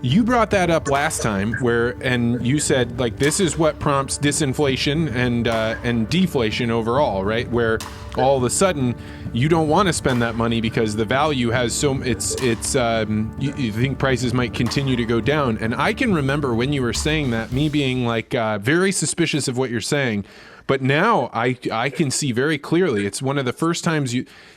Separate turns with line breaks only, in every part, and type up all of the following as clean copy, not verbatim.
You brought that up last time, and you said like this is what prompts disinflation and deflation overall, right? Where all of a sudden you don't want to spend that money because the value has you think prices might continue to go down. And I can remember when you were saying that, me being like very suspicious of what you're saying. But now I can see very clearly, it's one of the first times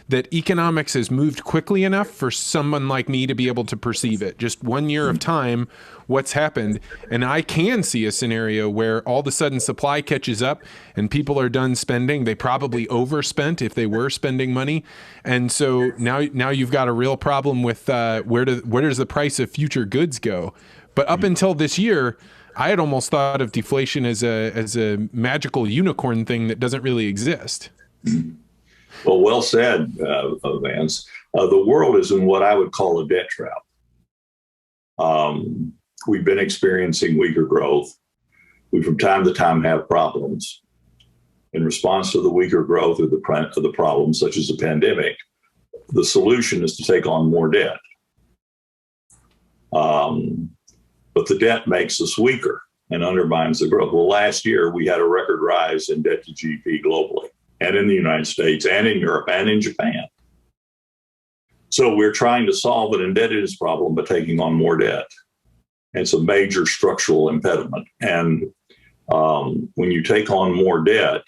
that economics has moved quickly enough for someone like me to be able to perceive it. Just 1 year of time, what's happened. And I can see a scenario where all of a sudden supply catches up and people are done spending. They probably overspent if they were spending money. And so now you've got a real problem with where does the price of future goods go? But up until this year, I had almost thought of deflation as a magical unicorn thing that doesn't really exist.
Well said, Vance. The world is in what I would call a debt trap. We've been experiencing weaker growth. We, from time to time, have problems. In response to the weaker growth or the problems, such as the pandemic, the solution is to take on more debt. But the debt makes us weaker and undermines the growth. Well, last year, we had a record rise in debt to GDP globally, and in the United States, and in Europe, and in Japan. So we're trying to solve an indebtedness problem by taking on more debt. It's a major structural impediment. And when you take on more debt,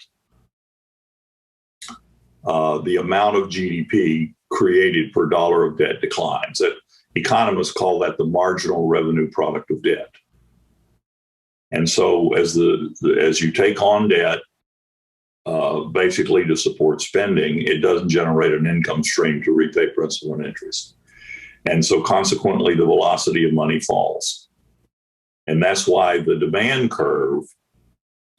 the amount of GDP created per dollar of debt declines. Economists call that the marginal revenue product of debt. And so as you take on debt, basically to support spending, it doesn't generate an income stream to repay principal and interest. And so consequently, the velocity of money falls. And that's why the demand curve,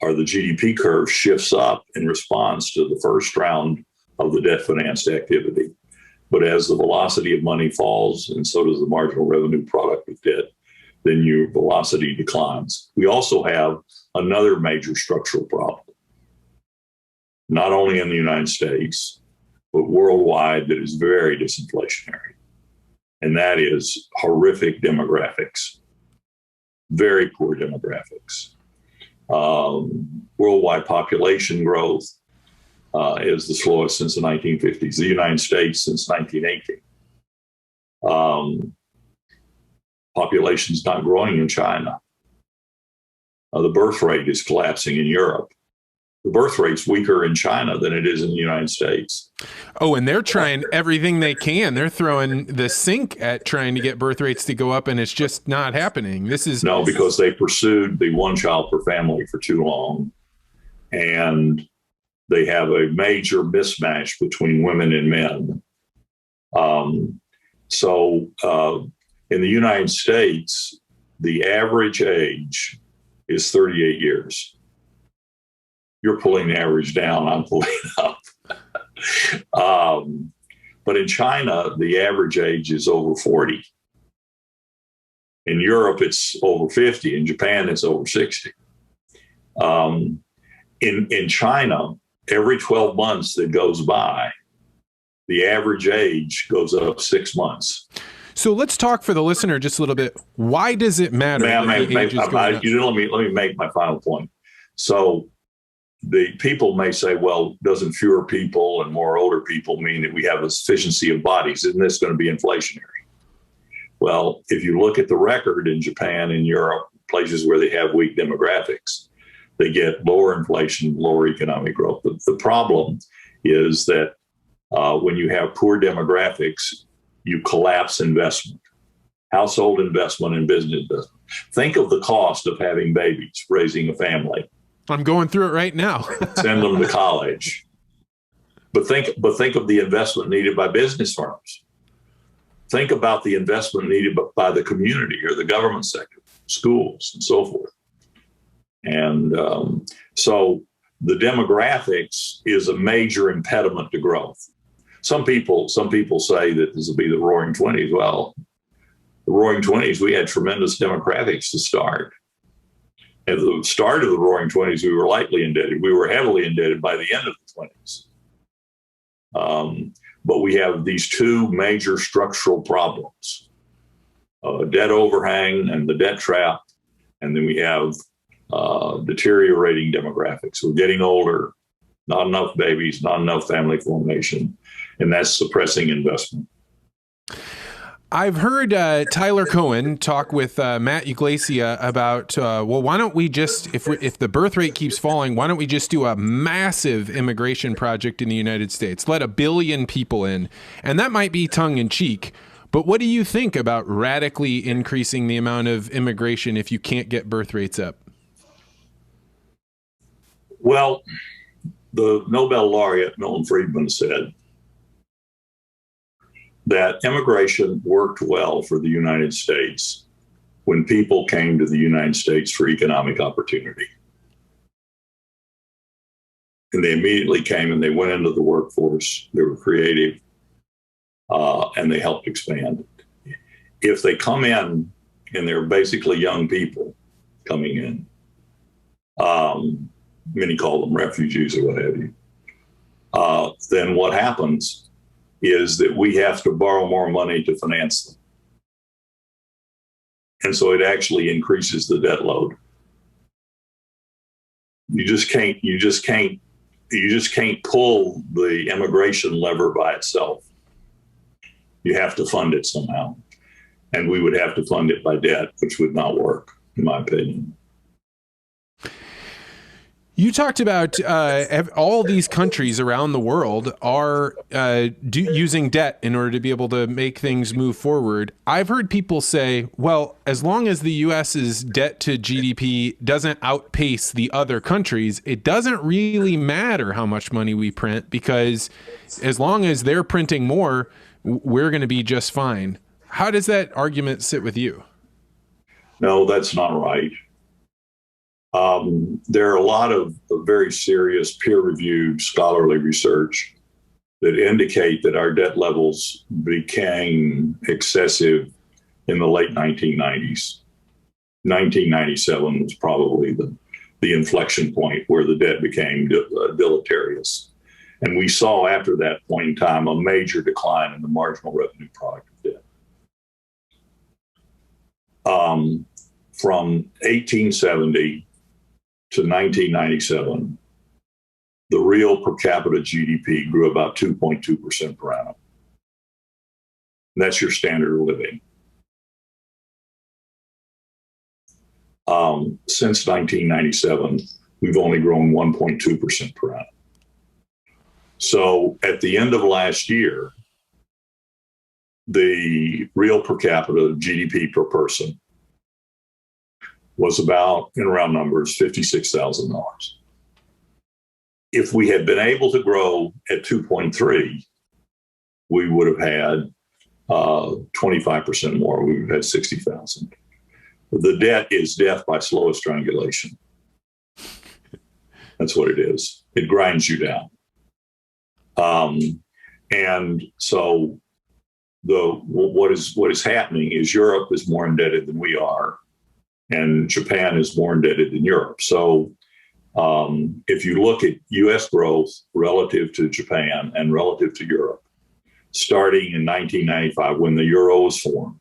or the GDP curve, shifts up in response to the first round of the debt-financed activity. But as the velocity of money falls, and so does the marginal revenue product of debt, then your velocity declines. We also have another major structural problem, not only in the United States, but worldwide, that is very disinflationary. And that is horrific demographics, very poor demographics. Worldwide population growth is the slowest since the 1950s, the United States since 1918. Population's not growing in China. The birth rate is collapsing in Europe. The birth rate's weaker in China than it is in the United States.
Oh, and they're trying everything they can. They're throwing the sink at trying to get birth rates to go up, and it's just not happening.
No, because they pursued the one child per family for too long. And they have a major mismatch between women and men. In the United States, the average age is 38 years. You're pulling the average down, I'm pulling it up. But in China, the average age is over 40. In Europe, it's over 50. In Japan, it's over 60. In China, every 12 months that goes by, the average age goes up 6 months.
So let's talk for the listener just a little bit. Why does it matter?
Let me make my final point. So the people may say, well, doesn't fewer people and more older people mean that we have a sufficiency of bodies? Isn't this going to be inflationary? Well, if you look at the record in Japan and Europe, places where they have weak demographics, they get lower inflation, lower economic growth. The problem is that when you have poor demographics, you collapse investment, household investment and business investment. Think of the cost of having babies, raising a family.
I'm going through it right now.
Send them to college. But think of the investment needed by business firms. Think about the investment needed by the community or the government sector, schools, and so forth. And so the demographics is a major impediment to growth. Some people say that this will be the Roaring '20s. Well, the Roaring '20s, we had tremendous demographics to start. At the start of the Roaring '20s, we were lightly indebted. We were heavily indebted by the end of the '20s. But we have these two major structural problems. debt overhang and the debt trap, and then we have deteriorating demographics. We're getting older, not enough babies, not enough family formation, and that's suppressing investment.
I've heard Tyler Cohen talk with Matt Yglesias about, well, why don't we just, if the birth rate keeps falling, why don't we just do a massive immigration project in the United States? Let 1 billion people in. And that might be tongue in cheek. But what do you think about radically increasing the amount of immigration if you can't get birth rates up?
Well, the Nobel laureate Milton Friedman said that immigration worked well for the United States when people came to the United States for economic opportunity. And they immediately came and they went into the workforce. They were creative, and they helped expand it. If they come in and they're basically young people coming in, many call them refugees or what have you, then what happens is that we have to borrow more money to finance them. And so it actually increases the debt load. You just can't pull the immigration lever by itself. You have to fund it somehow. And we would have to fund it by debt, which would not work, in my opinion.
You talked about all these countries around the world are using debt in order to be able to make things move forward. I've heard people say, well, as long as the U.S.'s debt to GDP doesn't outpace the other countries, it doesn't really matter how much money we print, because as long as they're printing more, we're going to be just fine. How does that argument sit with you?
No, that's not right. There are a lot of very serious peer-reviewed scholarly research that indicate that our debt levels became excessive in the late 1990s. 1997 was probably the inflection point where the debt became deleterious. And we saw after that point in time a major decline in the marginal revenue product of debt. From 1870 to 1997, the real per capita GDP grew about 2.2% per annum. And that's your standard of living. Since 1997, we've only grown 1.2% per annum. So at the end of last year, the real per capita GDP per person was about, in round numbers, $56,000. If we had been able to grow at 2.3, we would have had 25% more. We would have had 60,000. The debt is death by slow strangulation. That's what it is. It grinds you down. And so what is happening is Europe is more indebted than we are, and Japan is more indebted than Europe. So if you look at U.S. growth relative to Japan and relative to Europe, starting in 1995 when the euro was formed,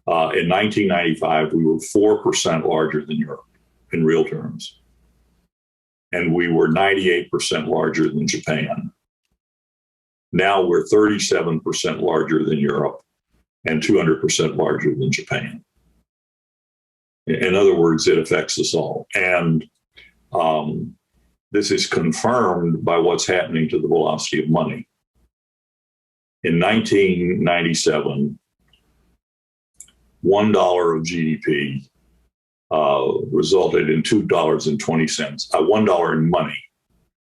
in 1995 we were 4% larger than Europe in real terms, and we were 98% larger than Japan. Now we're 37% larger than Europe and 200% larger than Japan. In other words, it affects us all. And this is confirmed by what's happening to the velocity of money. In 1997, $1 of GDP resulted in $2.20. $1 in money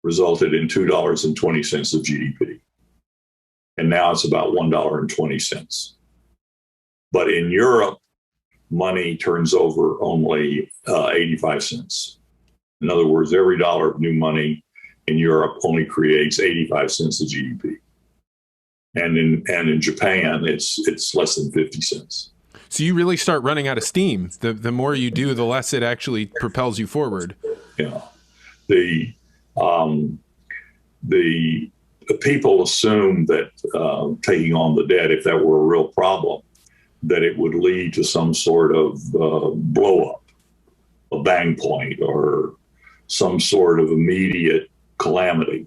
resulted in $2.20 of GDP. And now it's about $1.20. But in Europe, money turns over only 85 cents. In other words, every dollar of new money in Europe only creates 85 cents of GDP. And in Japan, it's less than 50 cents.
So you really start running out of steam. The more you do, the less it actually propels you forward.
Yeah. The people assume that taking on the debt, if that were a real problem, that it would lead to some sort of blow up, a bang point, or some sort of immediate calamity.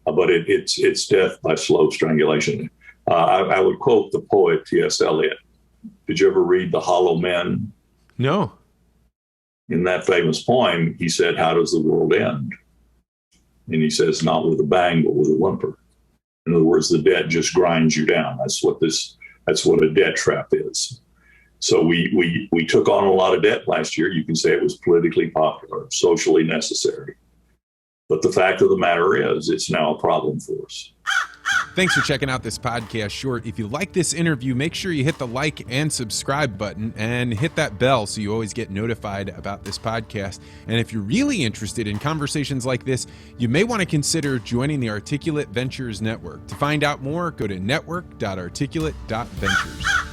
But it's death by slow strangulation. I would quote the poet T.S. Eliot. Did you ever read The Hollow Men?
No.
In that famous poem, he said, "How does the world end?" And he says, "Not with a bang, but with a whimper." In other words, the debt just grinds you down. That's what a debt trap is. So we took on a lot of debt last year. You can say it was politically popular, socially necessary. But the fact of the matter is, it's now a problem for us.
Thanks for checking out this podcast short. If you like this interview, make sure you hit the like and subscribe button and hit that bell so you always get notified about this podcast. And if you're really interested in conversations like this, you may want to consider joining the Articulate Ventures Network. To find out more, go to network.articulate.ventures.